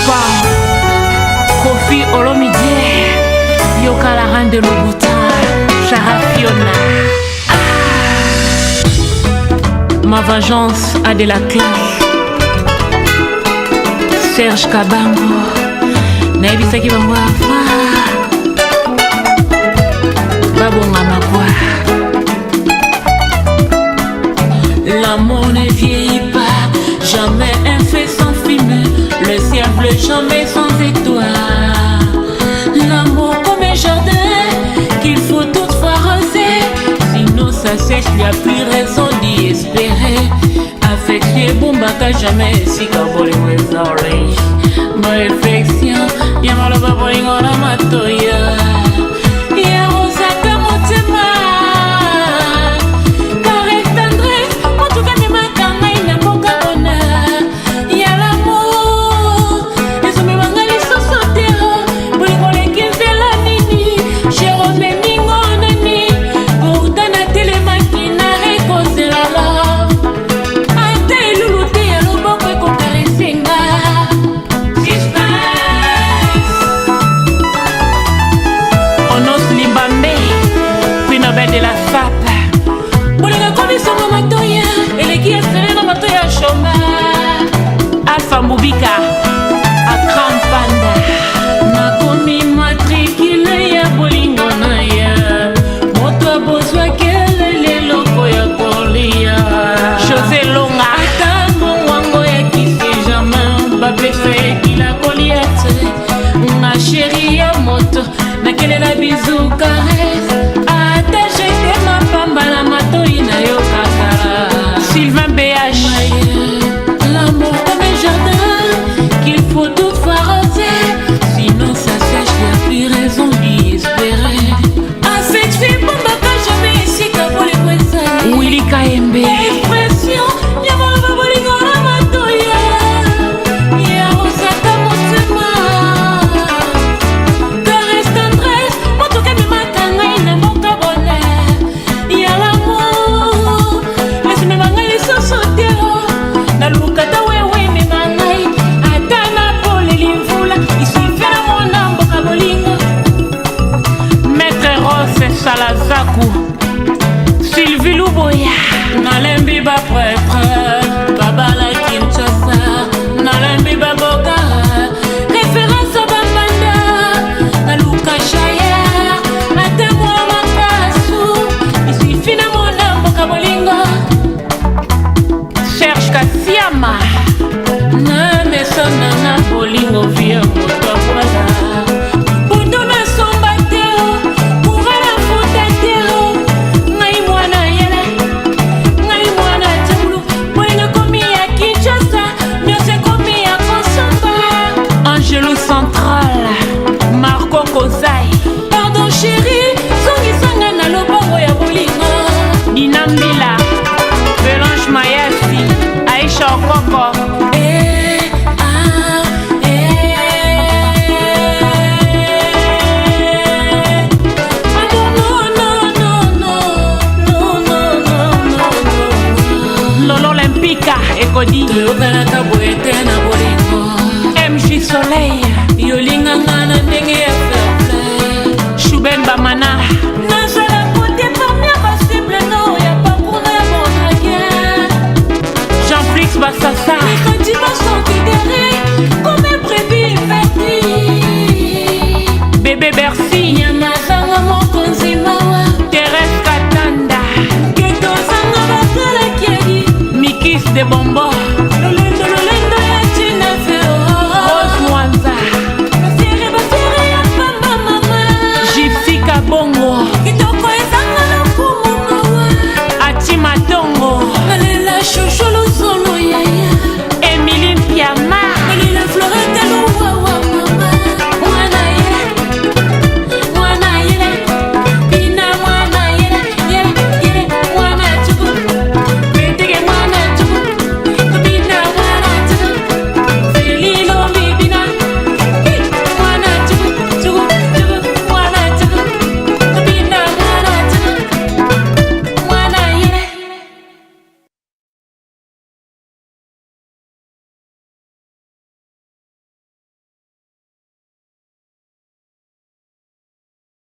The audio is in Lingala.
Papa Kofi Olomidie Yoka la reine de Louboutin Chara Fiona. Ma vengeance a de la classe. Serge Kabango Naibisaki bango afa Babonga makwa. L'amour ne vieillit pas, jamais un feu sans fumée, le ciel bleu jamais sans étoiles. L'amour comme un jardin qu'il faut toutefois raser, sinon ça sèche, il n'y a plus raison d'y espérer. Affectué bombaka jamais si kabole wezare. Ma réflexion, y'a mal au bolingo na matoya. Y'a rosaka motema. Alpha Mbubika Akram Panda Nakomi matricule ya bolingo na ya moto bozwa kelele loko ya kolia. José Longa Atambo wango ya kisi jamais bapefe kila koliete. Ma chérie ya moto na kelela bisou caresse attaché de ma pamba na matoi na yo kaka. Sylvain BH l'amour comme un jardin qu'il faut toutefois raser, sinon ça sèche, il n'y a plus raison d'y espérer. Affectué pour ma pas jamais ici qu'à pour les poissons. Willy KMB expression, y'a mon babolingo na matoya. Y'a rosaka motema. Caresse tendresse, moto kame makanga ina moka bonheur. Y'a l'amour, laisse-moi mangai sans sauter. Na lukata wewe me mangai atana pole limvula isifera mona mboka bolingo. Maître Rose Salazaku Sylvie Luboya nalembi ba prêtre babala Kinshasa nalembi ba boka référence a bambanda na luka chaya atamwa makasu isifina mona mboka bolingo. Serge Kasiama na mesona na bolingo via moto voilà. Bundu na somba teo kugala futa teo ngai mwana yele ngai mwana tulu bolingo komi ya Kinshasa nyose komi ya Kosomba. Angelo Central Marco Kozai pardon chérie songi sanga na lobongo ya bolingo. Dinambila Belange Mayasi Aisha Okoko Lolo Olympica Ekodi Toyokanaka boete na bolingo. MJ Soleil yolinga ngana ndenge ya fair. Shuben Bamana nazala kote première possible no ya pakuna ya bonake. Jean-Flix Bassassa quand tu vas s'enquérir comme un prévu petit. Bébé Bercy Nyamazanga mokonzi mawa. Thérèse Katanda Keto Sanga Bakala Kiedi Mikis de Bombo.